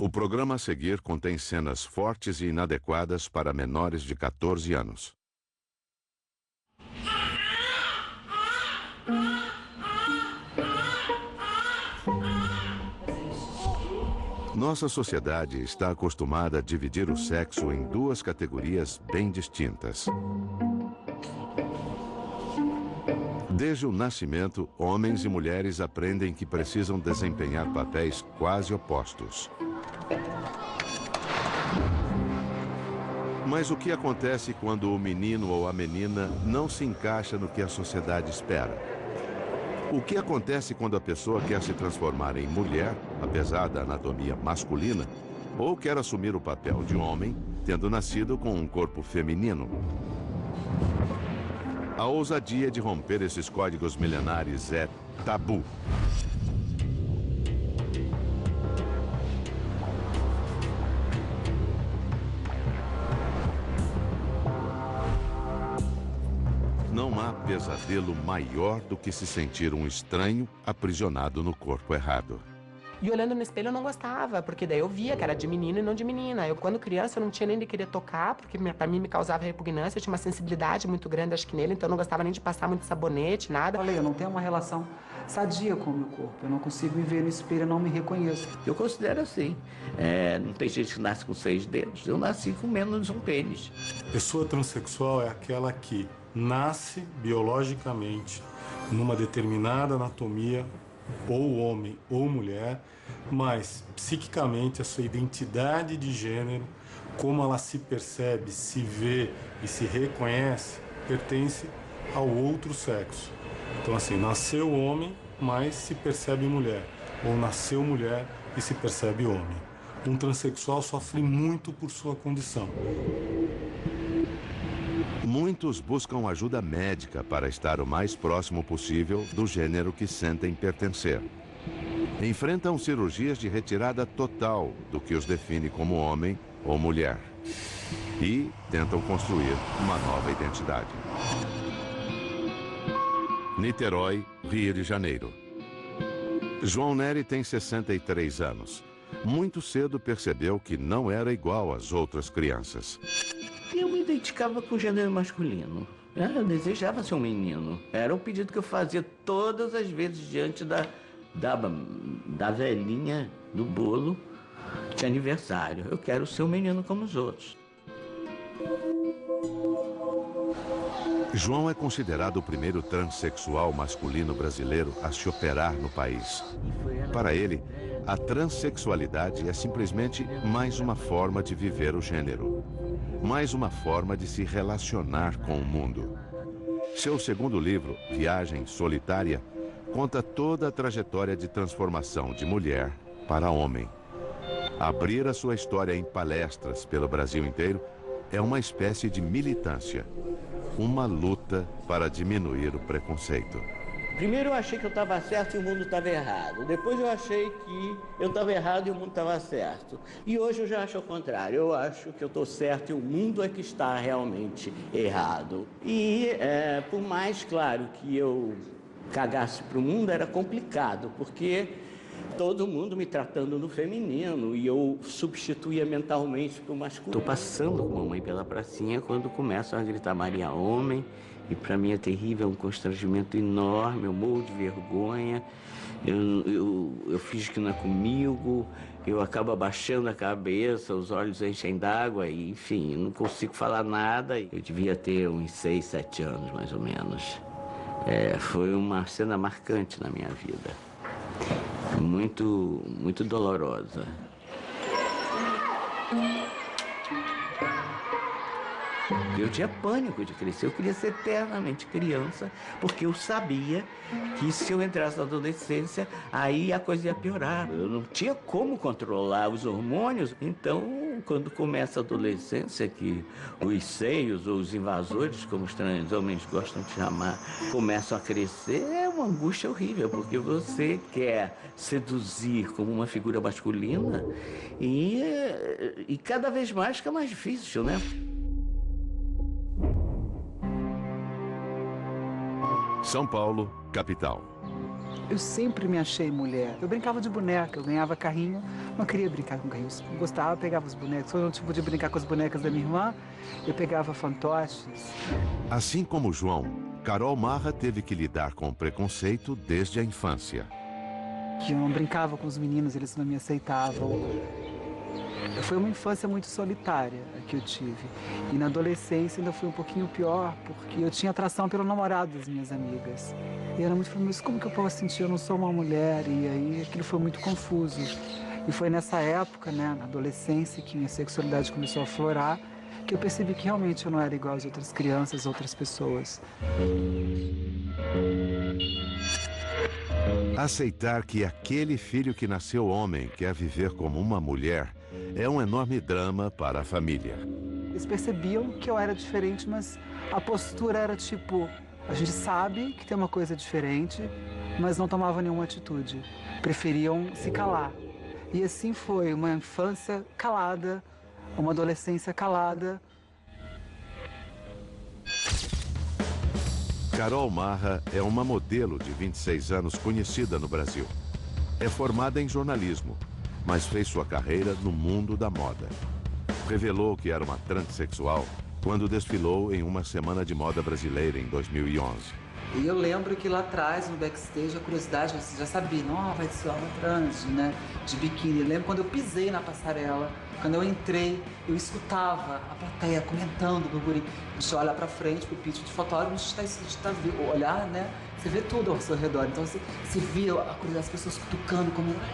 O programa a seguir contém cenas fortes e inadequadas para menores de 14 anos. Nossa sociedade está acostumada a dividir o sexo em duas categorias bem distintas. Desde o nascimento, homens e mulheres aprendem que precisam desempenhar papéis quase opostos. Mas o que acontece quando o menino ou a menina não se encaixa no que a sociedade espera? O que acontece quando a pessoa quer se transformar em mulher, apesar da anatomia masculina, ou quer assumir o papel de homem, tendo nascido com um corpo feminino? A ousadia de romper esses códigos milenares é tabu. Não há pesadelo maior do que se sentir um estranho aprisionado no corpo errado. E olhando no espelho eu não gostava, porque daí eu via que era de menino e não de menina. Eu, quando criança, eu não tinha nem de querer tocar, porque pra mim me causava repugnância. Eu tinha uma sensibilidade muito grande, acho que nele, então eu não gostava nem de passar muito sabonete, nada. Falei, eu não tenho uma relação sadia com o meu corpo. Eu não consigo me ver no espelho, eu não me reconheço. Eu considero assim. Não tem gente que nasce com 6 dedos. Eu nasci com menos um pênis. Pessoa transexual é aquela que nasce biologicamente numa determinada anatomia, ou homem ou mulher, mas psiquicamente a sua identidade de gênero, como ela se percebe, se vê e se reconhece, pertence ao outro sexo. Então assim, nasceu homem, mas se percebe mulher, ou nasceu mulher e se percebe homem. Um transexual sofre muito por sua condição. Muitos buscam ajuda médica para estar o mais próximo possível do gênero que sentem pertencer. Enfrentam cirurgias de retirada total do que os define como homem ou mulher. E tentam construir uma nova identidade. Niterói, Rio de Janeiro. João Nery tem 63 anos. Muito cedo percebeu que não era igual às outras crianças. Eu me identificava com o gênero masculino. Eu desejava ser um menino. Era o pedido que eu fazia todas as vezes diante da velhinha do bolo de aniversário. Eu quero ser um menino como os outros. João é considerado o primeiro transexual masculino brasileiro a se operar no país. Para ele, a transexualidade é simplesmente mais uma forma de viver o gênero. Mais uma forma de se relacionar com o mundo. Seu segundo livro, Viagem Solitária, conta toda a trajetória de transformação de mulher para homem. Abrir a sua história em palestras pelo Brasil inteiro é uma espécie de militância. Uma luta para diminuir o preconceito. Primeiro eu achei que eu estava certo e o mundo estava errado. Depois eu achei que eu estava errado e o mundo estava certo. E hoje eu já acho o contrário. Eu acho que eu estou certo e o mundo é que está realmente errado. E por mais claro que eu cagasse para o mundo, era complicado, porque todo mundo me tratando no feminino e eu substituía mentalmente para o masculino. Estou passando com a mamãe pela pracinha quando começam a gritar Maria Homem. E para mim é terrível, é um constrangimento enorme, eu morro de vergonha, eu finjo que não é comigo, eu acabo abaixando a cabeça, os olhos enchem d'água, e enfim, não consigo falar nada. Eu devia ter uns 6, 7 anos, mais ou menos. Foi uma cena marcante na minha vida, muito, muito dolorosa. Eu tinha pânico de crescer, eu queria ser eternamente criança, porque eu sabia que se eu entrasse na adolescência, aí a coisa ia piorar. Eu não tinha como controlar os hormônios, então quando começa a adolescência, que os seios ou os invasores, como os transhomens gostam de chamar, começam a crescer, é uma angústia horrível, porque você quer seduzir como uma figura masculina e cada vez mais fica mais difícil, né? São Paulo, capital. Eu sempre me achei mulher. Eu brincava de boneca, eu ganhava carrinho, não queria brincar com carrinhos. Eu gostava, pegava os bonecos. Quando eu não podia brincar com as bonecas da minha irmã, eu pegava fantoches. Assim como João, Carol Marra teve que lidar com o preconceito desde a infância. Que eu não brincava com os meninos, eles não me aceitavam. Foi uma infância muito solitária que eu tive. E na adolescência ainda foi um pouquinho pior, porque eu tinha atração pelo namorado das minhas amigas. E era muito falando, mas como que eu posso sentir? Eu não sou uma mulher. E aí aquilo foi muito confuso. E foi nessa época, né, na adolescência, que minha sexualidade começou a aflorar, que eu percebi que realmente eu não era igual às outras crianças, outras pessoas. Aceitar que aquele filho que nasceu homem quer viver como uma mulher é um enorme drama para a família. Eles percebiam que eu era diferente, mas a postura era tipo, a gente sabe que tem uma coisa diferente, mas não tomava nenhuma atitude. Preferiam se calar. E assim foi, uma infância calada, uma adolescência calada. Carol Marra é uma modelo de 26 anos conhecida no Brasil. É formada em jornalismo, mas fez sua carreira no mundo da moda. Revelou que era uma transexual quando desfilou em uma semana de moda brasileira em 2011. E eu lembro que lá atrás, no backstage, a curiosidade, você já sabia, não, vai ser uma trans, né, de biquíni. Eu lembro quando eu pisei na passarela, quando eu entrei, eu escutava a plateia comentando, burburinho. A gente olha pra frente, pro pitch de fotógrafo, a gente está olhar, né, você vê tudo ao seu redor. Então você via a curiosidade das pessoas cutucando, comentando,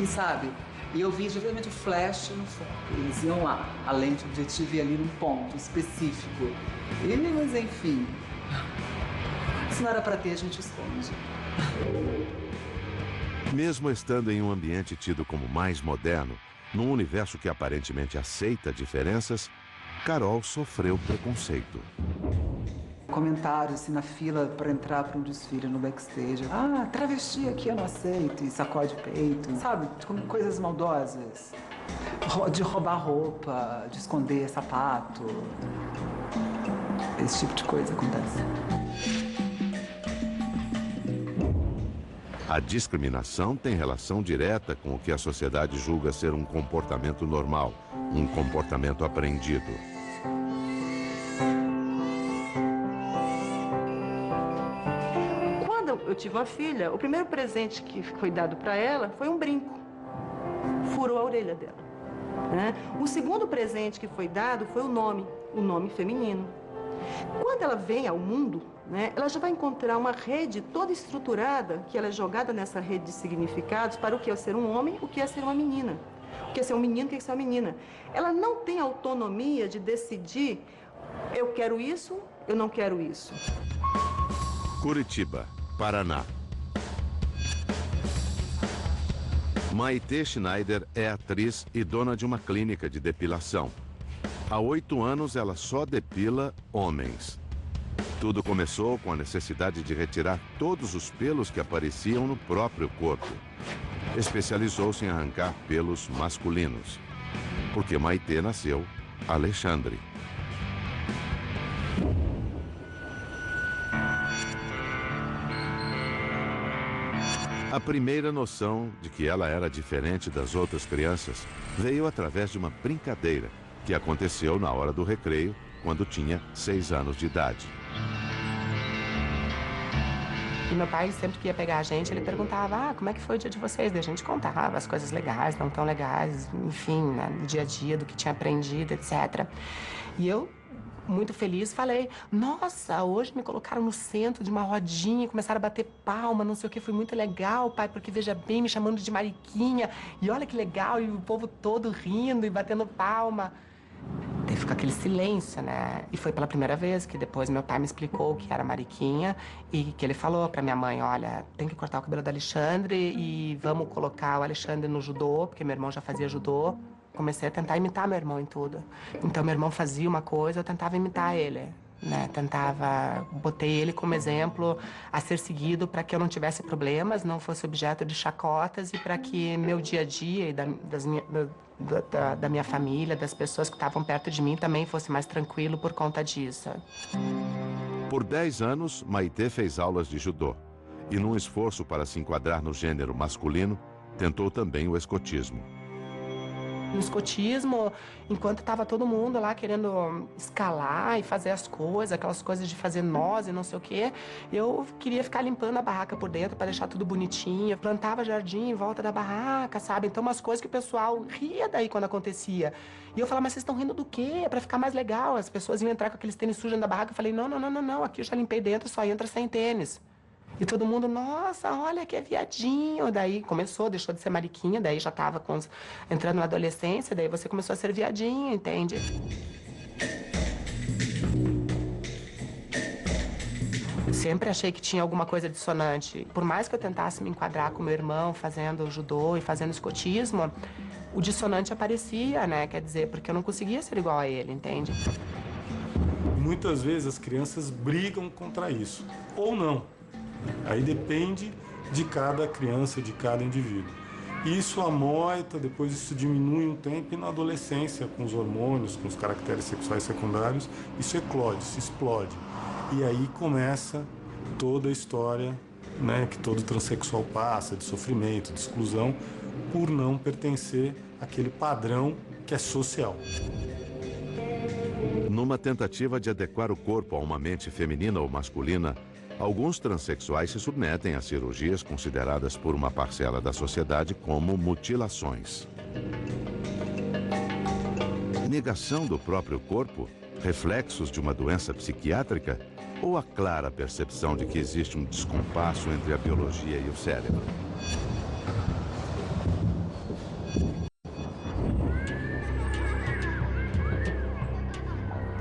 e sabe? E eu vi geralmente o flash no foco. Eles iam lá, a lente objetiva ia ali num ponto específico. Mas enfim, se não era pra ter, a gente esconde. Mesmo estando em um ambiente tido como mais moderno, num universo que aparentemente aceita diferenças, Carol sofreu preconceito. Comentários assim na fila para entrar para um desfile no backstage. Ah, travesti aqui eu não aceito, e sacode peito, sabe? Como coisas maldosas. De roubar roupa, de esconder sapato. Esse tipo de coisa acontece. A discriminação tem relação direta com o que a sociedade julga ser um comportamento normal, um comportamento aprendido. Quando eu tive uma filha, o primeiro presente que foi dado para ela foi um brinco. Furou a orelha dela, né? O segundo presente que foi dado foi o nome feminino. Quando ela vem ao mundo, né, ela já vai encontrar uma rede toda estruturada, que ela é jogada nessa rede de significados para o que é ser um homem, o que é ser uma menina. O que é ser um menino, o que é ser uma menina. Ela não tem autonomia de decidir, eu quero isso, eu não quero isso. Curitiba, Paraná. Maitê Schneider é atriz e dona de uma clínica de depilação. Há 8 anos, ela só depila homens. Tudo começou com a necessidade de retirar todos os pelos que apareciam no próprio corpo. Especializou-se em arrancar pelos masculinos, porque Maitê nasceu Alexandre. A primeira noção de que ela era diferente das outras crianças veio através de uma brincadeira que aconteceu na hora do recreio, quando tinha 6 anos de idade. E meu pai, sempre que ia pegar a gente, ele perguntava, como é que foi o dia de vocês? Daí a gente contava as coisas legais, não tão legais, enfim, né, do dia a dia, do que tinha aprendido, etc. E eu, muito feliz, falei, nossa, hoje me colocaram no centro de uma rodinha, começaram a bater palma, não sei o que, foi muito legal, pai, porque veja bem, me chamando de Mariquinha, e olha que legal, e o povo todo rindo e batendo palma. Daí ficou aquele silêncio, né? E foi pela primeira vez que depois meu pai me explicou que era Mariquinha e que ele falou pra minha mãe, olha, tem que cortar o cabelo do Alexandre e vamos colocar o Alexandre no judô, porque meu irmão já fazia judô. Comecei a tentar imitar meu irmão em tudo. Então meu irmão fazia uma coisa, eu tentava imitar ele, né? Botei ele como exemplo a ser seguido para que eu não tivesse problemas, não fosse objeto de chacotas e para que meu dia a dia e da minha família, das pessoas que estavam perto de mim também fosse mais tranquilo por conta disso. Por 10 anos, Maitê fez aulas de judô. e, num esforço para se enquadrar no gênero masculino, tentou também o escotismo. No escotismo, enquanto estava todo mundo lá querendo escalar e fazer as coisas, aquelas coisas de fazer nós e não sei o quê, eu queria ficar limpando a barraca por dentro para deixar tudo bonitinho. Plantava jardim em volta da barraca, sabe? Então, umas coisas que o pessoal ria daí quando acontecia. E eu falava, mas vocês estão rindo do quê? É para ficar mais legal. As pessoas iam entrar com aqueles tênis sujos da barraca. Eu falei, não, aqui eu já limpei dentro, só entra sem tênis. E todo mundo, nossa, olha que é viadinho. Daí começou, deixou de ser mariquinha, daí já tava entrando na adolescência, daí você começou a ser viadinho, entende? Sempre achei que tinha alguma coisa dissonante. Por mais que eu tentasse me enquadrar com meu irmão fazendo judô e fazendo escotismo, o dissonante aparecia, né? Quer dizer, porque eu não conseguia ser igual a ele, entende? Muitas vezes as crianças brigam contra isso, ou não. Aí depende de cada criança, de cada indivíduo. Isso amoita, depois isso diminui um tempo e na adolescência, com os hormônios, com os caracteres sexuais secundários, isso eclode, se explode. E aí começa toda a história, né, que todo transexual passa, de sofrimento, de exclusão, por não pertencer àquele padrão que é social. Numa tentativa de adequar o corpo a uma mente feminina ou masculina, alguns transexuais se submetem a cirurgias consideradas por uma parcela da sociedade como mutilações. Negação do próprio corpo, reflexos de uma doença psiquiátrica ou a clara percepção de que existe um descompasso entre a biologia e o cérebro?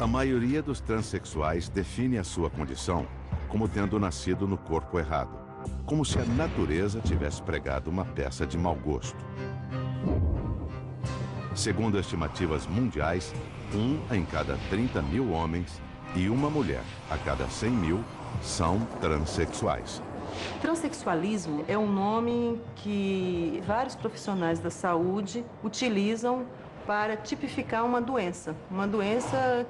A maioria dos transexuais define a sua condição como tendo nascido no corpo errado, como se a natureza tivesse pregado uma peça de mau gosto. Segundo estimativas mundiais, 1 em cada 30 mil homens e uma mulher a cada 100 mil são transexuais. Transexualismo é um nome que vários profissionais da saúde utilizam para tipificar uma doença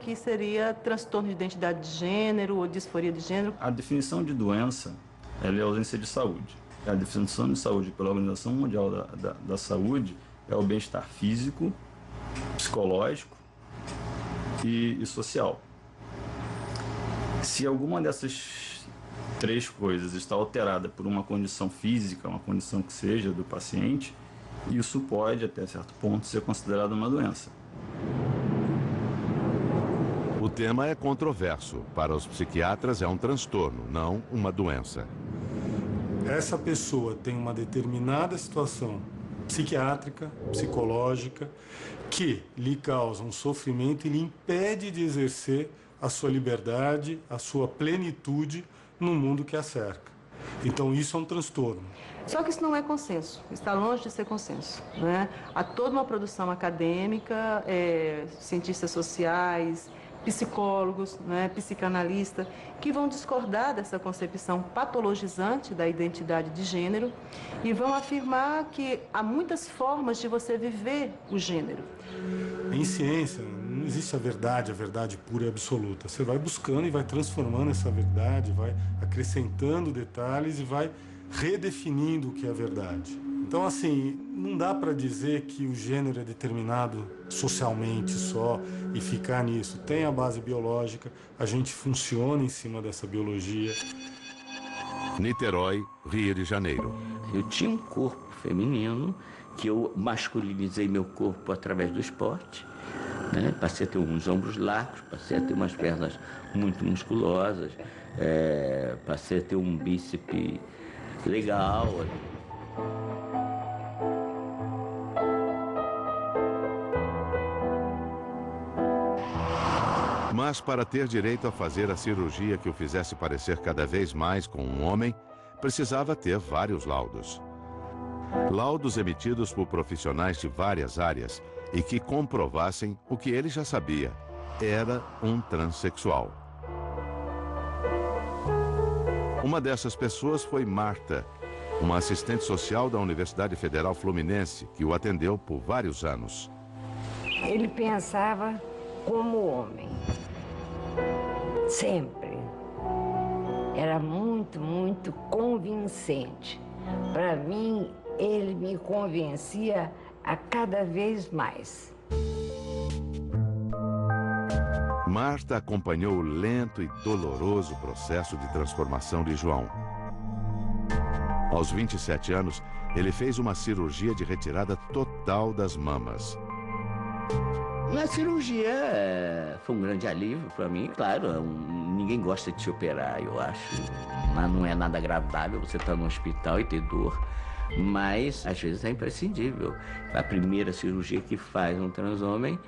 que seria transtorno de identidade de gênero ou disforia de gênero. A definição de doença ela é a ausência de saúde. A definição de saúde pela Organização Mundial da Saúde é o bem-estar físico, psicológico e social. Se alguma dessas três coisas está alterada por uma condição física, uma condição que seja do paciente, isso pode, até certo ponto, ser considerado uma doença. O tema é controverso. Para os psiquiatras, é um transtorno, não uma doença. Essa pessoa tem uma determinada situação psiquiátrica, psicológica, que lhe causa um sofrimento e lhe impede de exercer a sua liberdade, a sua plenitude no mundo que a cerca. Então, isso é um transtorno. Só que isso não é consenso, está longe de ser consenso, né? Há toda uma produção acadêmica, cientistas sociais, psicólogos, né, psicanalistas, que vão discordar dessa concepção patologizante da identidade de gênero e vão afirmar que há muitas formas de você viver o gênero. Em ciência, não existe a verdade pura e absoluta. Você vai buscando e vai transformando essa verdade, vai acrescentando detalhes e vai redefinindo o que é verdade. Então, assim, não dá para dizer que o gênero é determinado socialmente só e ficar nisso. Tem a base biológica, a gente funciona em cima dessa biologia. Niterói, Rio de Janeiro. Eu tinha um corpo feminino, que eu masculinizei meu corpo através do esporte, né? Passei a ter uns ombros largos, passei a ter umas pernas muito musculosas, passei a ter um bíceps legal. Mas para ter direito a fazer a cirurgia que o fizesse parecer cada vez mais com um homem, precisava ter vários laudos. Laudos emitidos por profissionais de várias áreas e que comprovassem o que ele já sabia: era um transexual. Uma dessas pessoas foi Marta, uma assistente social da Universidade Federal Fluminense, que o atendeu por vários anos. Ele pensava como homem, sempre. era muito, muito convincente. Para mim, ele me convencia a cada vez mais. Marta acompanhou o lento e doloroso processo de transformação de João. Aos 27 anos, ele fez uma cirurgia de retirada total das mamas. Na cirurgia foi um grande alívio para mim. Claro, ninguém gosta de te operar, eu acho. Mas não é nada agradável você estar no hospital e ter dor. Mas, às vezes, é imprescindível. A primeira cirurgia que faz um transhomem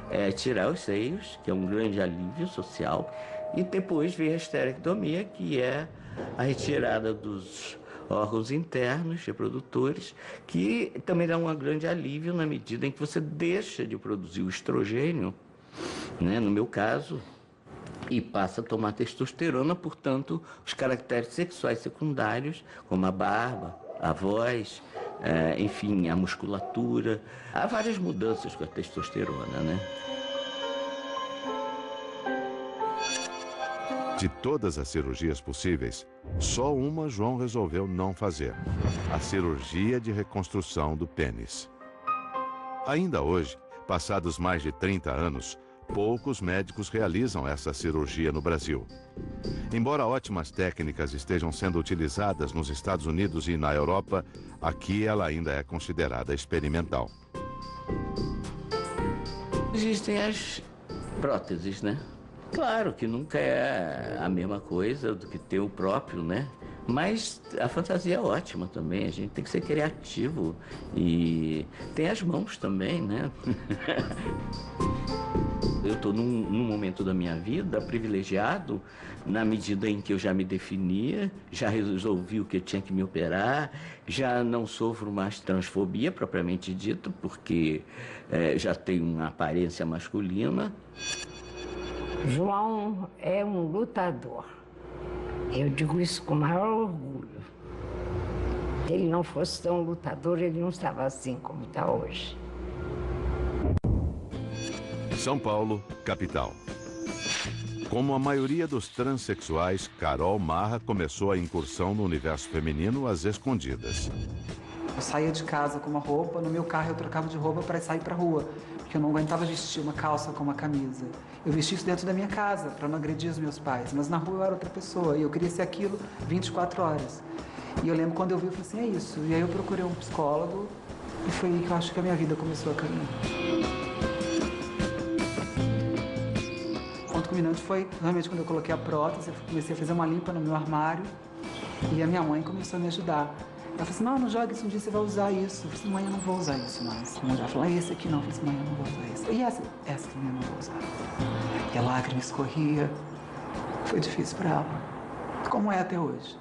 é tirar os seios, que é um grande alívio social. E depois vem a esterectomia, que é a retirada dos órgãos internos, reprodutores, que também dá um grande alívio na medida em que você deixa de produzir o estrogênio, né, no meu caso, e passa a tomar testosterona, portanto, os caracteres sexuais secundários, como a barba, a voz, enfim, a musculatura. Há várias mudanças com a testosterona, né? De todas as cirurgias possíveis, só uma João resolveu não fazer: a cirurgia de reconstrução do pênis. Ainda hoje, passados mais de 30 anos, poucos médicos realizam essa cirurgia no Brasil. Embora ótimas técnicas estejam sendo utilizadas nos Estados Unidos e na Europa, aqui ela ainda é considerada experimental. Existem as próteses, né? Claro que nunca é a mesma coisa do que ter o próprio, né? Mas a fantasia é ótima também, a gente tem que ser criativo. E tem as mãos também, né? Eu estou num momento da minha vida privilegiado, na medida em que eu já me definia, já resolvi o que eu tinha que me operar, já não sofro mais transfobia propriamente dito, porque já tenho uma aparência masculina. João é um lutador. Eu digo isso com o maior orgulho. Se ele não fosse tão lutador, ele não estava assim como está hoje. São Paulo, capital. Como a maioria dos transexuais, Carol Marra começou a incursão no universo feminino às escondidas. Eu saía de casa com uma roupa, no meu carro eu trocava de roupa para sair para rua, porque eu não aguentava vestir uma calça com uma camisa. Eu vestia isso dentro da minha casa, para não agredir os meus pais, mas na rua eu era outra pessoa, e eu queria ser aquilo 24 horas. E eu lembro quando eu vi, eu falei assim, é isso. E aí eu procurei um psicólogo, e foi aí que eu acho que a minha vida começou a caminhar. O ponto culminante foi, realmente, quando eu coloquei a prótese, eu comecei a fazer uma limpa no meu armário, e a minha mãe começou a me ajudar. Ela falou assim, não joga isso, um dia você vai usar isso. Eu falei assim, mãe, eu não vou usar isso mais. Ela falou, esse aqui não. Eu falei assim, mãe, eu não vou usar esse. E essa também eu não vou usar. E a lágrima escorria. Foi difícil para ela. Como é até hoje.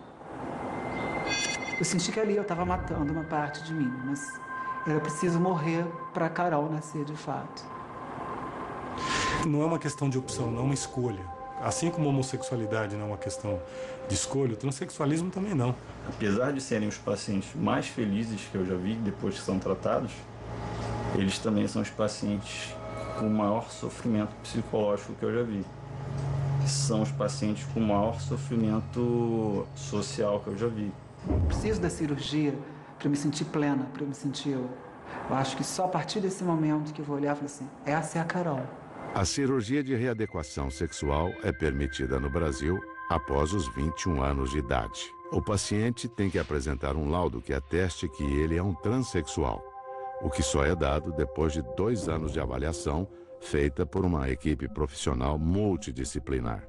Eu senti que ali eu estava matando uma parte de mim, mas era preciso morrer para Carol nascer de fato. Não é uma questão de opção, não é uma escolha. Assim como a homossexualidade não é uma questão de escolha, o transexualismo também não. Apesar de serem os pacientes mais felizes que eu já vi depois que são tratados, eles também são os pacientes com maior sofrimento psicológico que eu já vi. São os pacientes com maior sofrimento social que eu já vi. Eu preciso da cirurgia para me sentir plena, para me sentir eu. Eu acho que só a partir desse momento que eu vou olhar e falar assim, essa é a Carol. A cirurgia de readequação sexual é permitida no Brasil após os 21 anos de idade. O paciente tem que apresentar um laudo que ateste que ele é um transexual, o que só é dado depois de 2 anos de avaliação feita por uma equipe profissional multidisciplinar.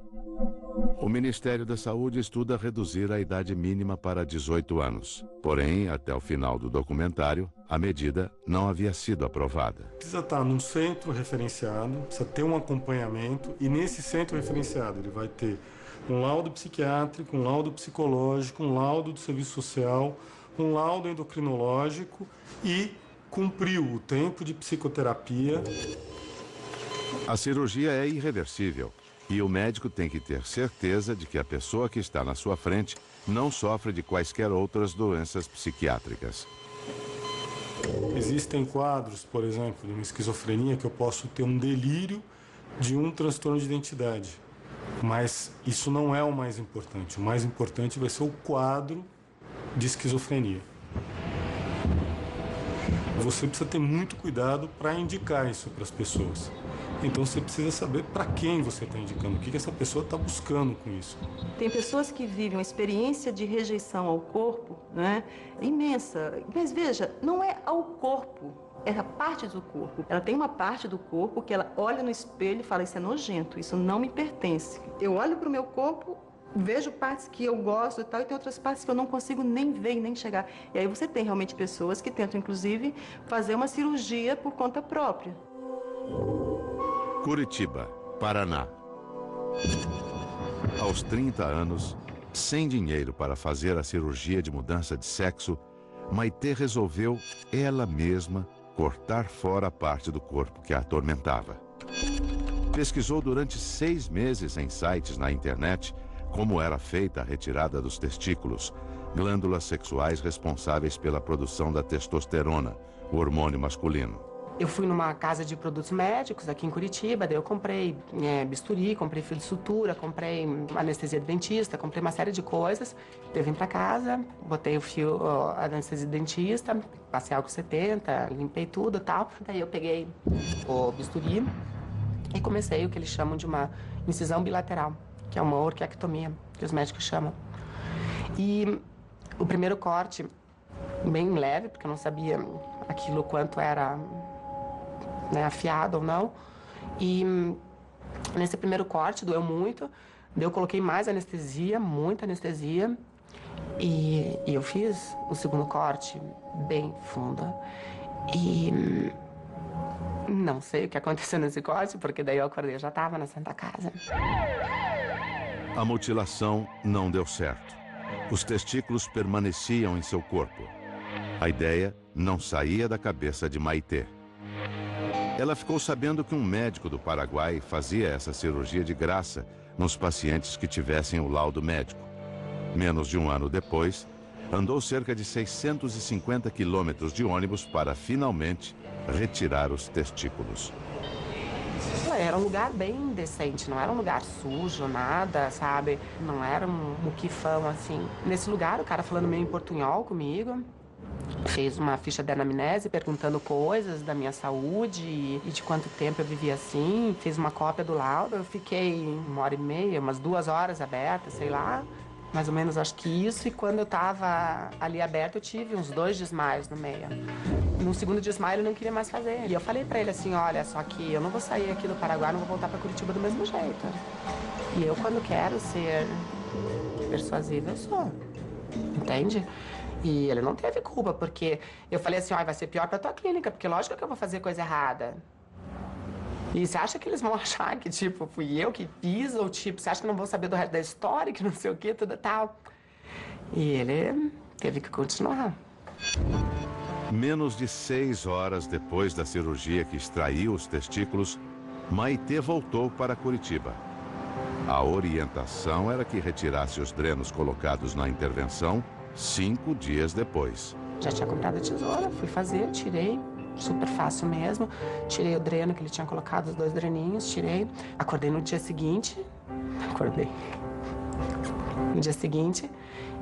O Ministério da Saúde estuda reduzir a idade mínima para 18 anos. Porém, até o final do documentário, a medida não havia sido aprovada. Precisa estar num centro referenciado, precisa ter um acompanhamento, e nesse centro referenciado ele vai ter um laudo psiquiátrico, um laudo psicológico, um laudo do serviço social, um laudo endocrinológico e cumpriu o tempo de psicoterapia. A cirurgia é irreversível e o médico tem que ter certeza de que a pessoa que está na sua frente não sofre de quaisquer outras doenças psiquiátricas. Existem quadros, por exemplo, de uma esquizofrenia que eu posso ter um delírio de um transtorno de identidade. Mas isso não é o mais importante. O mais importante vai ser o quadro de esquizofrenia. Você precisa ter muito cuidado para indicar isso para as pessoas. Então você precisa saber para quem você está indicando, o que essa pessoa está buscando com isso. Tem pessoas que vivem uma experiência de rejeição ao corpo, né, imensa. Mas veja, não é ao corpo, é a parte do corpo. Ela tem uma parte do corpo que ela olha no espelho e fala, isso é nojento, isso não me pertence. Eu olho para o meu corpo, vejo partes que eu gosto e tal, e tem outras partes que eu não consigo nem ver e nem chegar. E aí você tem realmente pessoas que tentam, inclusive, fazer uma cirurgia por conta própria. Curitiba, Paraná. Aos 30 anos, sem dinheiro para fazer a cirurgia de mudança de sexo, Maitê resolveu, ela mesma, cortar fora a parte do corpo que a atormentava. Pesquisou durante 6 meses em sites na internet como era feita a retirada dos testículos, glândulas sexuais responsáveis pela produção da testosterona, o hormônio masculino. Eu fui numa casa de produtos médicos aqui em Curitiba, daí eu comprei bisturi, comprei fio de sutura, comprei anestesia de dentista, comprei uma série de coisas. Eu vim pra casa, botei o fio, a anestesia de dentista, passei álcool 70, limpei tudo e tal. Daí eu peguei o bisturi e comecei o que eles chamam de uma incisão bilateral, que é uma orquiectomia, que os médicos chamam. E o primeiro corte, bem leve, porque eu não sabia aquilo quanto era afiado ou não. E nesse primeiro corte doeu muito, daí eu coloquei mais anestesia, muita anestesia, e eu fiz o segundo corte bem fundo. E não sei o que aconteceu nesse corte, porque daí eu acordei, eu já estava na Santa Casa. A mutilação não deu certo. Os testículos permaneciam em seu corpo. A ideia não saía da cabeça de Maitê. Ela ficou sabendo que um médico do Paraguai fazia essa cirurgia de graça nos pacientes que tivessem o laudo médico. Menos de um ano depois, andou cerca de 650 quilômetros de ônibus para, finalmente, retirar os testículos. Era um lugar bem decente, não era um lugar sujo, nada, sabe? Não era um muquifão, assim. Nesse lugar, o cara falando meio em portunhol comigo, fez uma ficha de anamnese perguntando coisas da minha saúde e de quanto tempo eu vivia assim, fez uma cópia do laudo. Eu fiquei 1h30, umas 2 horas aberta, sei lá, mais ou menos acho que isso. E quando eu tava ali aberta, eu tive uns 2 desmaios no meio. No segundo desmaio, ele não queria mais fazer. E eu falei pra ele assim, olha, só que eu não vou sair aqui do Paraguai, não vou voltar pra Curitiba do mesmo jeito. E eu, quando quero ser persuasiva, eu sou. Entende? E ele não teve culpa, porque eu falei assim, vai ser pior pra tua clínica, porque lógico que eu vou fazer coisa errada. E você acha que eles vão achar que, tipo, fui eu que fiz? Ou, tipo, você acha que não vão saber do resto da história, que não sei o quê, tudo tal? E ele teve que continuar. Menos de 6 horas depois da cirurgia que extraiu os testículos, Maitê voltou para Curitiba. A orientação era que retirasse os drenos colocados na intervenção 5 dias depois. Já tinha comprado a tesoura, fui fazer, tirei, super fácil mesmo. Tirei o dreno que ele tinha colocado, os 2 dreninhos, tirei. Acordei no dia seguinte, no dia seguinte,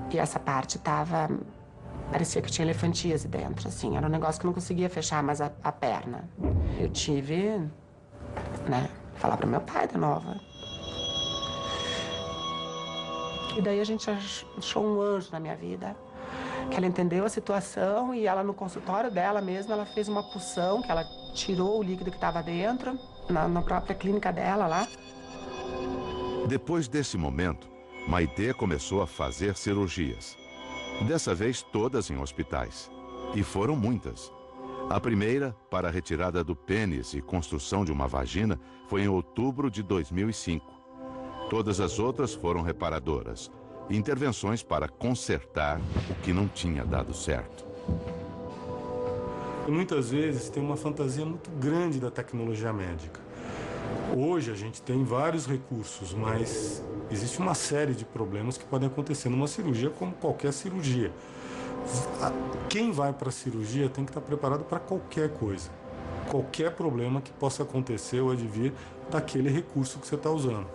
e essa parte tava... Parecia que tinha elefantíase dentro, assim. Era um negócio que eu não conseguia fechar mais a perna. Eu tive, falar pro meu pai de novo. E daí a gente achou um anjo na minha vida. Que ela entendeu a situação e ela, no consultório dela mesma, ela fez uma punção, que ela tirou o líquido que estava dentro, na própria clínica dela lá. Depois desse momento, Maitê começou a fazer cirurgias. Dessa vez, todas em hospitais. E foram muitas. A primeira, para a retirada do pênis e construção de uma vagina, foi em outubro de 2005. Todas as outras foram reparadoras. Intervenções para consertar o que não tinha dado certo. E muitas vezes tem uma fantasia muito grande da tecnologia médica. Hoje a gente tem vários recursos, mas existe uma série de problemas que podem acontecer numa cirurgia, como qualquer cirurgia. Quem vai para a cirurgia tem que estar preparado para qualquer coisa. qualquer problema que possa acontecer ou advir daquele recurso que você está usando.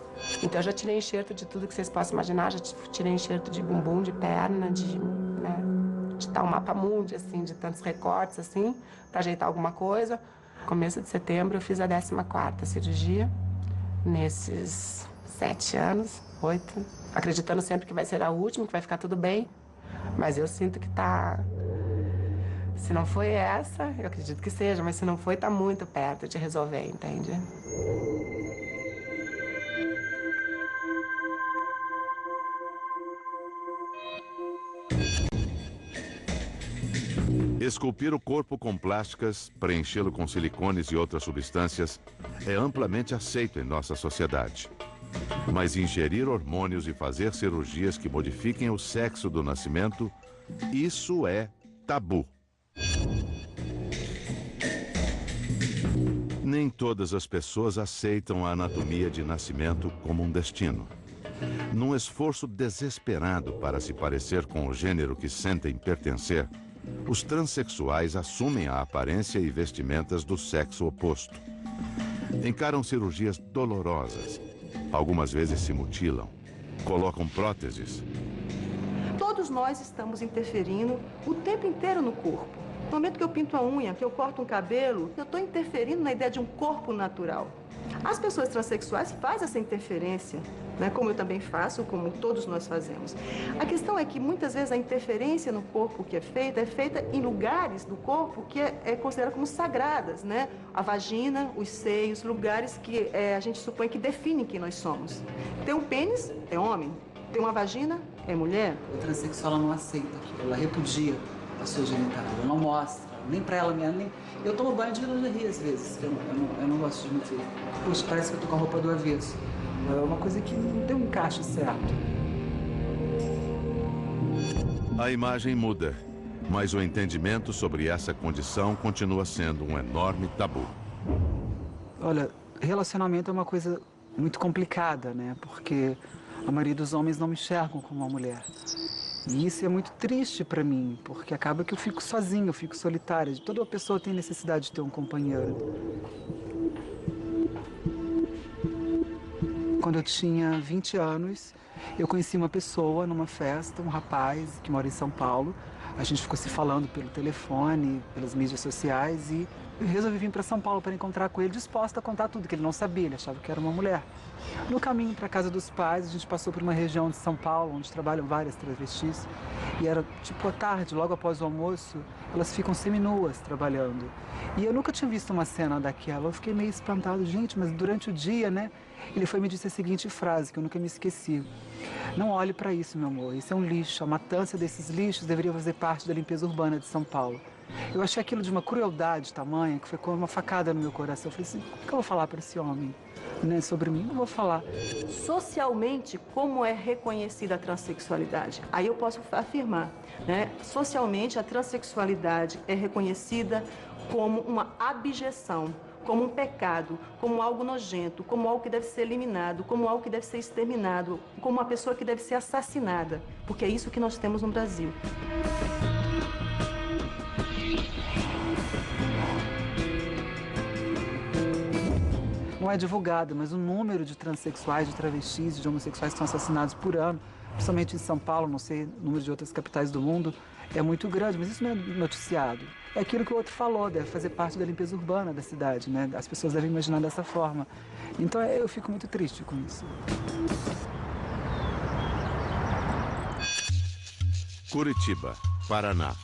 Então eu já tirei enxerto de tudo que vocês possam imaginar, já tirei enxerto de bumbum, de perna, de tal mapa mundi, assim, de tantos recortes, assim, para ajeitar alguma coisa. Começo de setembro eu fiz a 14ª cirurgia, nesses 7 anos, 8, acreditando sempre que vai ser a última, que vai ficar tudo bem, mas eu sinto que tá... Se não foi essa, eu acredito que seja, mas se não foi, tá muito perto de resolver, entende? Esculpir o corpo com plásticas, preenchê-lo com silicones e outras substâncias é amplamente aceito em nossa sociedade. Mas ingerir hormônios e fazer cirurgias que modifiquem o sexo do nascimento, isso é tabu. Nem todas as pessoas aceitam a anatomia de nascimento como um destino. Num esforço desesperado para se parecer com o gênero que sentem pertencer, os transexuais assumem a aparência e vestimentas do sexo oposto. Encaram cirurgias dolorosas. Algumas vezes se mutilam. Colocam próteses. Todos nós estamos interferindo o tempo inteiro no corpo. No momento que eu pinto a unha, que eu corto um cabelo, eu estou interferindo na ideia de um corpo natural. As pessoas transexuais fazem essa interferência, né? Como eu também faço, como todos nós fazemos. A questão é que muitas vezes a interferência no corpo que é feita em lugares do corpo que é considerado como sagradas, né? A vagina, os seios, lugares que a gente supõe que definem quem nós somos. Tem um pênis, é homem. Tem uma vagina, é mulher. A transexual ela não aceita aquilo, ela repudia a sua genitália, ela não mostra, nem pra ela mesma, nem... Eu tomo banho de lingerie às vezes, eu não gosto de me ver. Puxa, parece que eu tô com a roupa do avesso. É uma coisa que não tem um encaixe certo. A imagem muda, mas o entendimento sobre essa condição continua sendo um enorme tabu. Olha, relacionamento é uma coisa muito complicada, né? Porque a maioria dos homens não me enxergam como uma mulher. E isso é muito triste para mim, porque acaba que eu fico sozinha, eu fico solitária. Toda pessoa tem necessidade de ter um companheiro. Quando eu tinha 20 anos, eu conheci uma pessoa numa festa, um rapaz que mora em São Paulo. A gente ficou se falando pelo telefone, pelas mídias sociais e eu resolvi vir para São Paulo para encontrar com ele, disposta a contar tudo, que ele não sabia, ele achava que era uma mulher. No caminho para a casa dos pais, a gente passou por uma região de São Paulo, onde trabalham várias travestis, e era tipo à tarde, logo após o almoço, elas ficam seminuas trabalhando. E eu nunca tinha visto uma cena daquela, eu fiquei meio espantado, gente, mas durante o dia, né, ele foi me disse a seguinte frase, que eu nunca me esqueci. Não olhe para isso, meu amor, isso é um lixo, a matança desses lixos deveria fazer parte da limpeza urbana de São Paulo. Eu achei aquilo de uma crueldade tamanha, que foi como uma facada no meu coração. Eu falei assim, o que eu vou falar para esse homem, né, sobre mim? Não vou falar. Socialmente, como é reconhecida a transexualidade? Aí eu posso afirmar, né? Socialmente, a transexualidade é reconhecida como uma abjeção, como um pecado, como algo nojento, como algo que deve ser eliminado, como algo que deve ser exterminado, como uma pessoa que deve ser assassinada, porque é isso que nós temos no Brasil. Não é divulgado, mas o número de transexuais, de travestis, de homossexuais que são assassinados por ano, principalmente em São Paulo, não sei, o número de outras capitais do mundo, é muito grande, mas isso não é noticiado. É aquilo que o outro falou, deve fazer parte da limpeza urbana da cidade, né? As pessoas devem imaginar dessa forma. Então eu fico muito triste com isso. Curitiba, Paraná.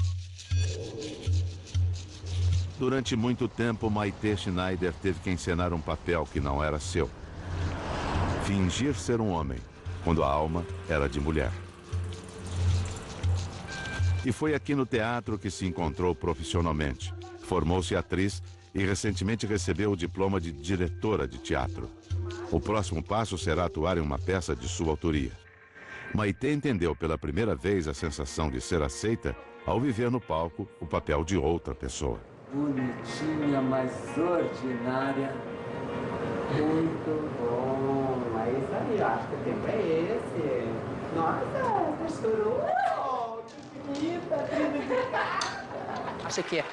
Durante muito tempo, Maitê Schneider teve que encenar um papel que não era seu. Fingir ser um homem, quando a alma era de mulher. E foi aqui no teatro que se encontrou profissionalmente. Formou-se atriz e recentemente recebeu o diploma de diretora de teatro. O próximo passo será atuar em uma peça de sua autoria. Maitê entendeu pela primeira vez a sensação de ser aceita ao viver no palco o papel de outra pessoa. Bonitinha, mas ordinária. Muito bom. É isso aí, eu acho que o tempo é esse. Nossa, texturou. Que bonita, achei que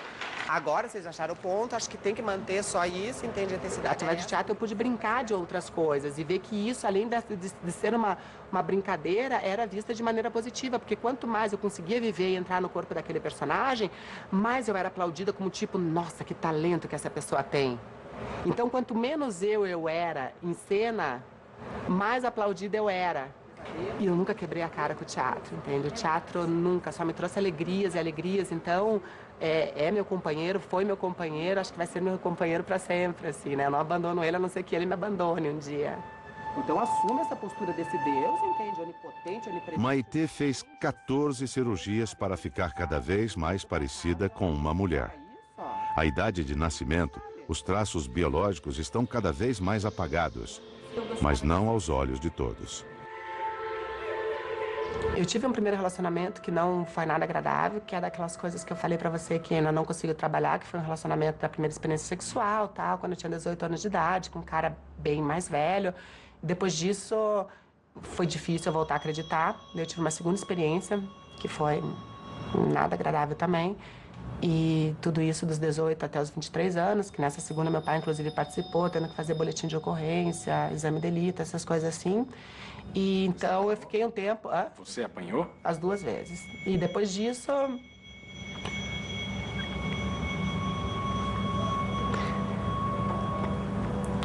Agora vocês acharam o ponto, acho que tem que manter só isso, entende a intensidade. Através de teatro eu pude brincar de outras coisas e ver que isso, além de ser uma brincadeira, era vista de maneira positiva, porque quanto mais eu conseguia viver e entrar no corpo daquele personagem, mais eu era aplaudida como tipo, nossa, que talento que essa pessoa tem. Então, quanto menos eu era em cena, mais aplaudida eu era. E eu nunca quebrei a cara com o teatro, entende? O teatro nunca, só me trouxe alegrias e alegrias, então é meu companheiro, foi meu companheiro, acho que vai ser meu companheiro para sempre, assim, né? Eu não abandono ele, a não ser que ele me abandone um dia. Então assuma essa postura desse Deus, entende? Onipotente, onipresente. Maitê fez 14 cirurgias para ficar cada vez mais parecida com uma mulher. A idade de nascimento, os traços biológicos estão cada vez mais apagados, mas não aos olhos de todos. Eu tive um primeiro relacionamento que não foi nada agradável, que é daquelas coisas que eu falei pra você que ainda não consigo trabalhar, que foi um relacionamento da primeira experiência sexual, tal, quando eu tinha 18 anos de idade, com um cara bem mais velho. Depois disso, foi difícil eu voltar a acreditar. Eu tive uma segunda experiência, que foi nada agradável também. E tudo isso dos 18 até os 23 anos, que nessa segunda meu pai, inclusive, participou, tendo que fazer boletim de ocorrência, exame de delito, essas coisas assim. E então eu fiquei um tempo... Você apanhou? As 2 vezes. E depois disso...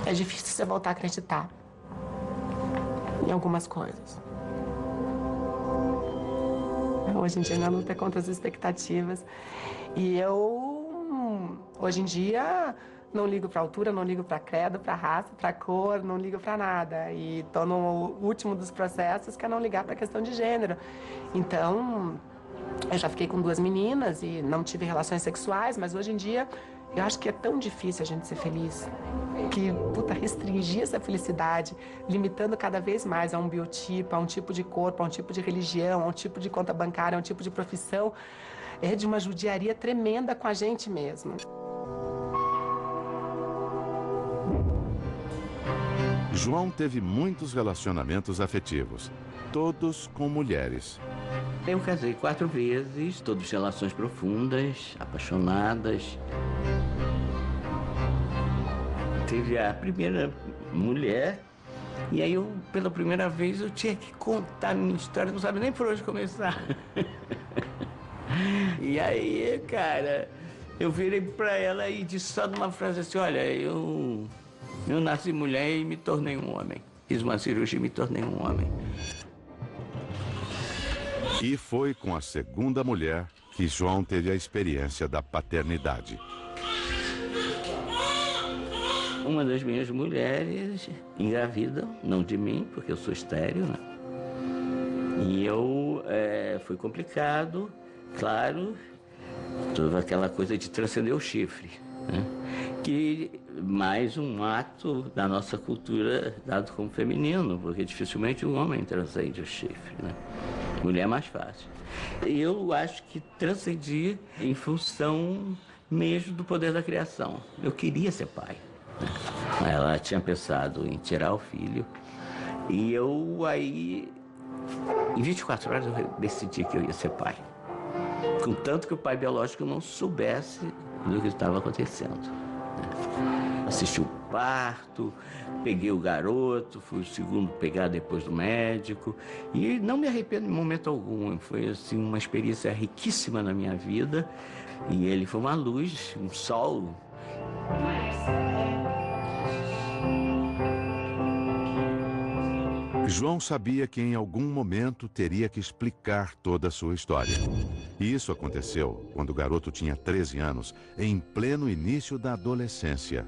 É difícil você voltar a acreditar em algumas coisas. Hoje em dia, minha luta é contra as expectativas. E eu, hoje em dia, não ligo pra altura, não ligo pra credo, pra raça, pra cor, não ligo pra nada. E tô no último dos processos, que é não ligar pra questão de gênero. Então, eu já fiquei com 2 meninas e não tive relações sexuais, mas hoje em dia, eu acho que é tão difícil a gente ser feliz. Que, puta, restringir essa felicidade, limitando cada vez mais a um biotipo, a um tipo de corpo, a um tipo de religião, a um tipo de conta bancária, a um tipo de profissão, é de uma judiaria tremenda com a gente mesmo. João teve muitos relacionamentos afetivos, todos com mulheres. Eu casei 4 vezes, todas relações profundas, apaixonadas. Teve a primeira mulher, e aí eu, pela primeira vez, eu tinha que contar a minha história, não sabia nem por onde começar. E aí, cara, eu virei pra ela e disse só numa frase assim, olha, eu nasci mulher e me tornei um homem. Fiz uma cirurgia e me tornei um homem. E foi com a segunda mulher que João teve a experiência da paternidade. Uma das minhas mulheres engravida, não de mim, porque eu sou estéril, né? E eu, foi complicado, claro, toda aquela coisa de transcender o chifre, né? Que mais um ato da nossa cultura dado como feminino, porque dificilmente um homem transcende o chifre, né? Mulher é mais fácil. Eu acho que transcendi em função mesmo do poder da criação. Eu queria ser pai. Ela tinha pensado em tirar o filho e eu aí, em 24 horas, eu decidi que eu ia ser pai. Contanto que o pai biológico não soubesse do que estava acontecendo. Assisti o parto, peguei o garoto, fui o segundo pegar depois do médico e não me arrependo em momento algum. Foi assim uma experiência riquíssima na minha vida e ele foi uma luz, um sol. João sabia que em algum momento teria que explicar toda a sua história. E isso aconteceu quando o garoto tinha 13 anos, em pleno início da adolescência.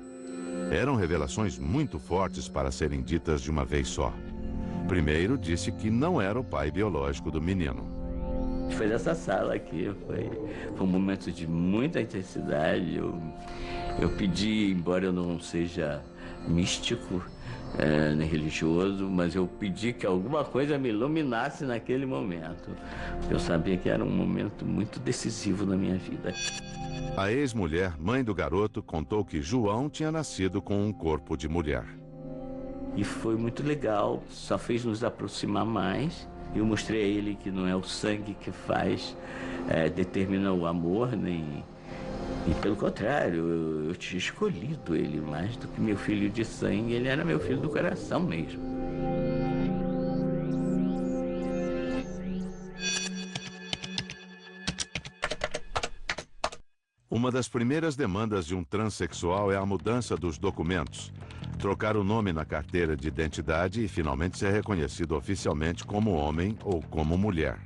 Eram revelações muito fortes para serem ditas de uma vez só. Primeiro, disse que não era o pai biológico do menino. Foi nessa sala aqui, foi um momento de muita intensidade. Eu pedi, embora eu não seja místico, nem religioso, mas eu pedi que alguma coisa me iluminasse naquele momento. Eu sabia que era um momento muito decisivo na minha vida. A ex-mulher, mãe do garoto, contou que João tinha nascido com um corpo de mulher. E foi muito legal, só fez nos aproximar mais. Eu mostrei a ele que não é o sangue que faz, determina o amor, nem E pelo contrário, eu tinha escolhido ele mais do que meu filho de sangue, ele era meu filho do coração mesmo. Uma das primeiras demandas de um transexual é a mudança dos documentos, trocar o nome na carteira de identidade e finalmente ser reconhecido oficialmente como homem ou como mulher.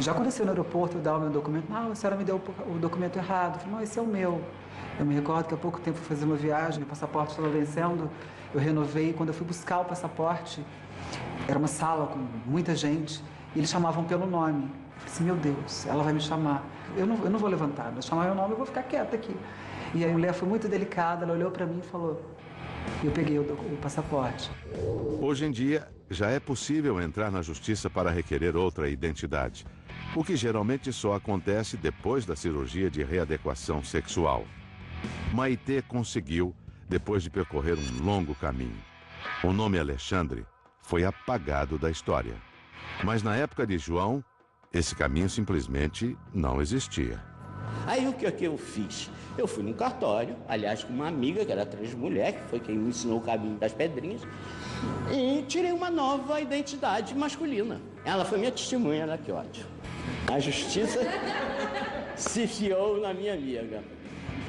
Já aconteceu no aeroporto eu dar o meu documento, não, a senhora me deu o documento errado. Eu falei, não, esse é o meu. Eu me recordo que há pouco tempo fui fazer uma viagem, meu passaporte estava vencendo, eu renovei, quando eu fui buscar o passaporte, era uma sala com muita gente, e eles chamavam pelo nome. Eu falei assim, meu Deus, ela vai me chamar. Eu não vou levantar, ela chamar meu nome, eu vou ficar quieta aqui. E a mulher foi muito delicada, ela olhou para mim e falou, eu peguei o passaporte. Hoje em dia, já é possível entrar na justiça para requerer outra identidade, o que geralmente só acontece depois da cirurgia de readequação sexual. Maitê conseguiu, depois de percorrer um longo caminho. O nome Alexandre foi apagado da história. Mas na época de João, esse caminho simplesmente não existia. Aí o que eu fiz? Eu fui num cartório, aliás, com uma amiga, que era transmulher, que foi quem me ensinou o caminho das pedrinhas, e tirei uma nova identidade masculina. Ela foi minha testemunha, olha que ódio. A justiça se fiou na minha amiga.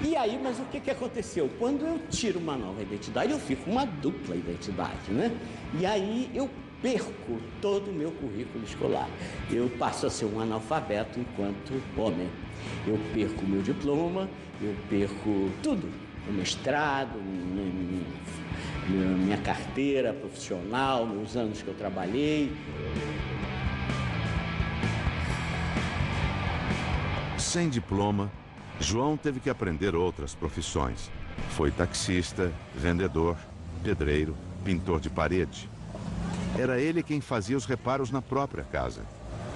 E aí, mas o que aconteceu? Quando eu tiro uma nova identidade, eu fico uma dupla identidade, né? E aí eu perco todo o meu currículo escolar. Eu passo a ser um analfabeto enquanto homem. Eu perco o meu diploma, eu perco tudo. O mestrado, minha carteira profissional, meus anos que eu trabalhei. Sem diploma, João teve que aprender outras profissões. Foi taxista, vendedor, pedreiro, pintor de parede. Era ele quem fazia os reparos na própria casa,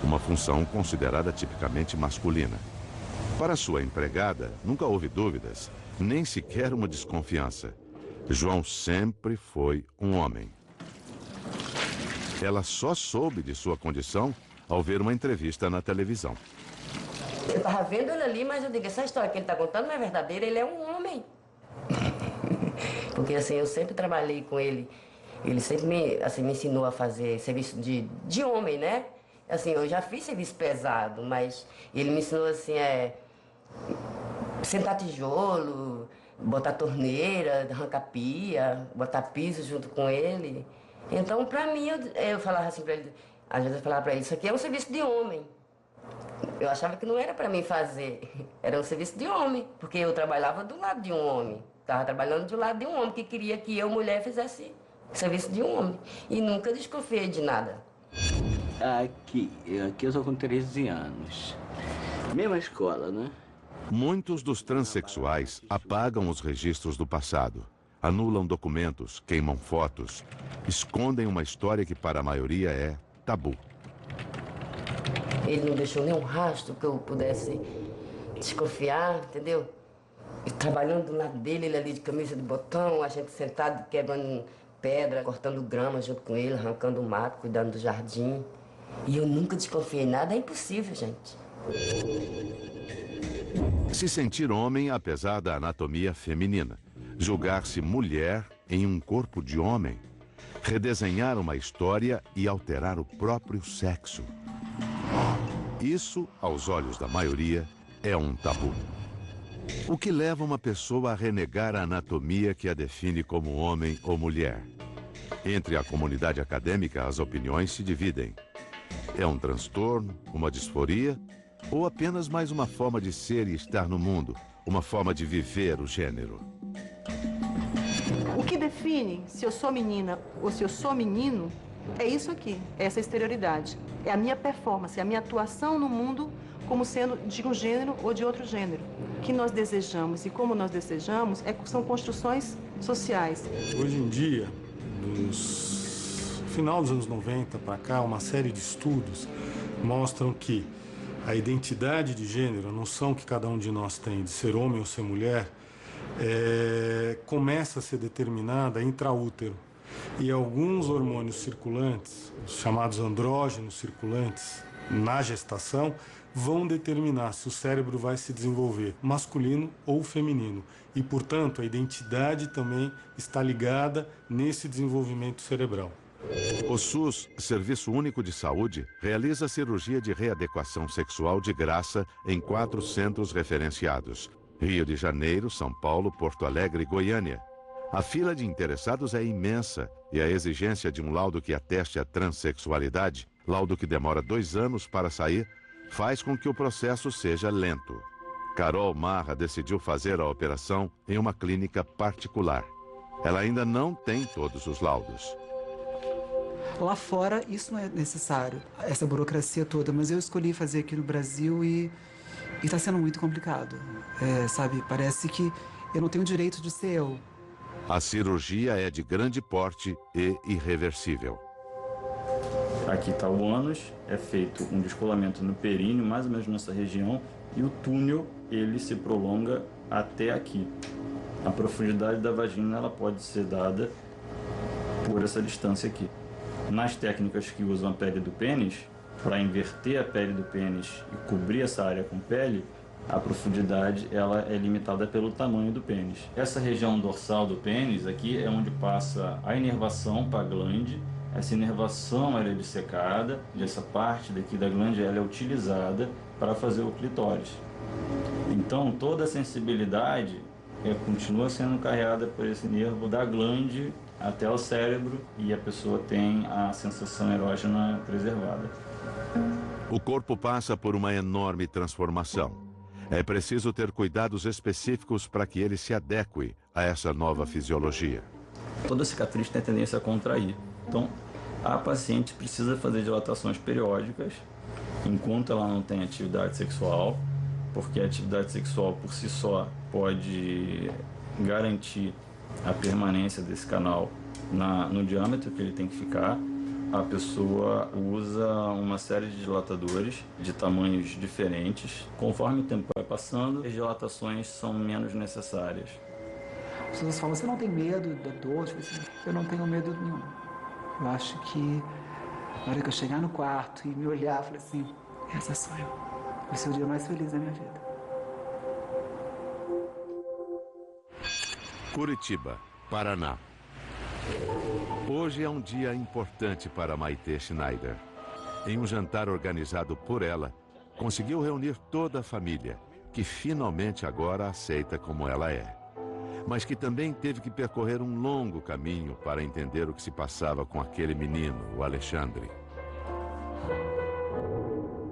uma função considerada tipicamente masculina. Para sua empregada, nunca houve dúvidas, nem sequer uma desconfiança. João sempre foi um homem. Ela só soube de sua condição ao ver uma entrevista na televisão. Eu estava vendo ele ali, mas eu digo, essa história que ele está contando não é verdadeira, ele é um homem. Porque assim, eu sempre trabalhei com ele, ele sempre me ensinou a fazer serviço de homem, né? Assim, eu já fiz serviço pesado, mas ele me ensinou assim, sentar tijolo, botar torneira, arrancar pia, botar piso junto com ele. Então, pra mim, eu falava assim pra ele, às vezes eu falava pra ele, isso aqui é um serviço de homem. Eu achava que não era pra mim fazer, era um serviço de homem, porque eu trabalhava do lado de um homem. Estava trabalhando do lado de um homem que queria que eu, mulher, fizesse serviço de um homem. E nunca desconfiei de nada. Aqui eu tô com 13 anos. Mesma escola, né? Muitos dos transexuais apagam os registros do passado, anulam documentos, queimam fotos, escondem uma história que para a maioria é tabu. Ele não deixou nenhum rastro que eu pudesse desconfiar, entendeu? E trabalhando do lado dele, ele ali de camisa de botão, a gente sentado quebrando pedra, cortando grama junto com ele, arrancando mato, cuidando do jardim. E eu nunca desconfiei nada, é impossível, gente. Se sentir homem apesar da anatomia feminina, julgar-se mulher em um corpo de homem, redesenhar uma história e alterar o próprio sexo. Isso, aos olhos da maioria, é um tabu. O que leva uma pessoa a renegar a anatomia que a define como homem ou mulher? Entre a comunidade acadêmica, as opiniões se dividem. É um transtorno, uma disforia, ou apenas mais uma forma de ser e estar no mundo, uma forma de viver o gênero? O que define se eu sou menina ou se eu sou menino é isso aqui, é essa exterioridade. É a minha performance, é a minha atuação no mundo como sendo de um gênero ou de outro gênero. O que nós desejamos e como nós desejamos são construções sociais. Hoje em dia, no final dos anos 90 para cá, uma série de estudos mostram que a identidade de gênero, a noção que cada um de nós tem de ser homem ou ser mulher, começa a ser determinada intraútero. E alguns hormônios circulantes, chamados andrógenos circulantes, na gestação, vão determinar se o cérebro vai se desenvolver masculino ou feminino. E, portanto, a identidade também está ligada nesse desenvolvimento cerebral. O SUS, Serviço Único de Saúde, realiza cirurgia de readequação sexual de graça em 4 centros referenciados: Rio de Janeiro, São Paulo, Porto Alegre e Goiânia. A fila de interessados é imensa e a exigência de um laudo que ateste a transexualidade, laudo que demora 2 anos para sair, faz com que o processo seja lento. Carol Marra decidiu fazer a operação em uma clínica particular. Ela ainda não tem todos os laudos. Lá fora, isso não é necessário, essa burocracia toda, mas eu escolhi fazer aqui no Brasil e está sendo muito complicado. Sabe, parece que eu não tenho o direito de ser eu. A cirurgia é de grande porte e irreversível. Aqui está o ânus, é feito um descolamento no períneo, mais ou menos nessa região, e o túnel, ele se prolonga até aqui. A profundidade da vagina, ela pode ser dada por essa distância aqui. Nas técnicas que usam a pele do pênis, para inverter a pele do pênis e cobrir essa área com pele, a profundidade ela é limitada pelo tamanho do pênis. Essa região dorsal do pênis aqui é onde passa a inervação para a glande. Essa inervação ela é dissecada e essa parte daqui da glande ela é utilizada para fazer o clitóris. Então toda a sensibilidade continua sendo carregada por esse nervo da glande até o cérebro e a pessoa tem a sensação erógena preservada. O corpo passa por uma enorme transformação. É preciso ter cuidados específicos para que ele se adeque a essa nova fisiologia. Toda cicatriz tem a tendência a contrair. Então, a paciente precisa fazer dilatações periódicas enquanto ela não tem atividade sexual, porque a atividade sexual por si só pode garantir a permanência desse canal no diâmetro que ele tem que ficar. A pessoa usa uma série de dilatadores de tamanhos diferentes. Conforme o tempo vai passando, as dilatações são menos necessárias. As pessoas falam, você não tem medo da dor? Eu não tenho medo nenhum. Eu acho que na hora que eu chegar no quarto e me olhar, eu falei assim, essa sou eu. Vai ser o dia mais feliz da minha vida. Curitiba, Paraná. Hoje é um dia importante para Maitê Schneider. Em um jantar organizado por ela, conseguiu reunir toda a família, que finalmente agora a aceita como ela é. Mas que também teve que percorrer um longo caminho para entender o que se passava com aquele menino, o Alexandre.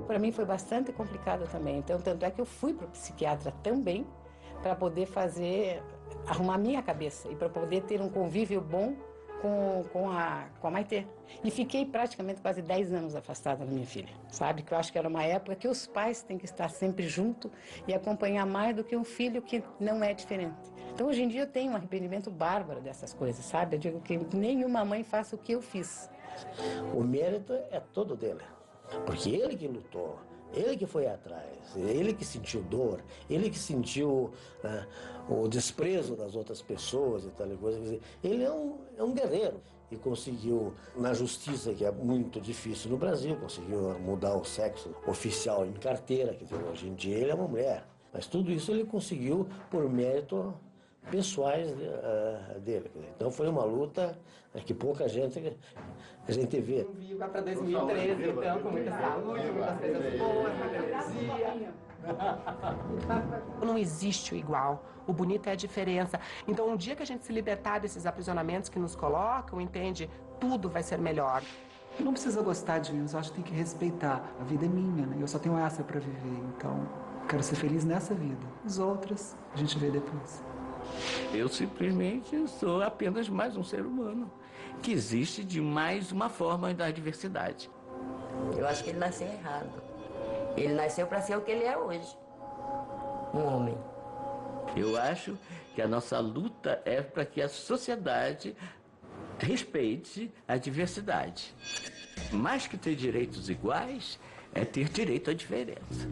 Para mim foi bastante complicado também. Então, tanto é que eu fui para o psiquiatra também, para poder arrumar a minha cabeça e para poder ter um convívio bom com a Maitê. E fiquei praticamente quase 10 anos afastada da minha filha, sabe? Que eu acho que era uma época que os pais têm que estar sempre junto e acompanhar mais do que um filho que não é diferente. Então, hoje em dia, eu tenho um arrependimento bárbaro dessas coisas, sabe? Eu digo que nenhuma mãe faça o que eu fiz. O mérito é todo dele, porque ele que lutou, ele que foi atrás, ele que sentiu dor, ele que sentiu o desprezo das outras pessoas e tal coisa. Ele é um guerreiro e conseguiu, na justiça, que é muito difícil no Brasil, conseguiu mudar o sexo oficial em carteira, que hoje em dia ele é uma mulher. Mas tudo isso ele conseguiu por mérito pessoais dele. Então foi uma luta que pouca gente vê. Um vivo para 2013, então, com muita saúde, muitas coisas boas, muita energia. Não existe o igual. O bonito é a diferença. Então, um dia que a gente se libertar desses aprisionamentos que nos colocam, entende? Tudo vai ser melhor. Não precisa gostar de mim, eu acho que tem que respeitar. A vida é minha, né? Eu só tenho essa para viver, então quero ser feliz nessa vida. As outras, a gente vê depois. Eu simplesmente sou apenas mais um ser humano que existe de mais uma forma da diversidade. Eu acho que ele nasceu errado. Ele nasceu para ser o que ele é hoje, um homem. Eu acho que a nossa luta é para que a sociedade respeite a diversidade. Mais que ter direitos iguais, é ter direito à diferença.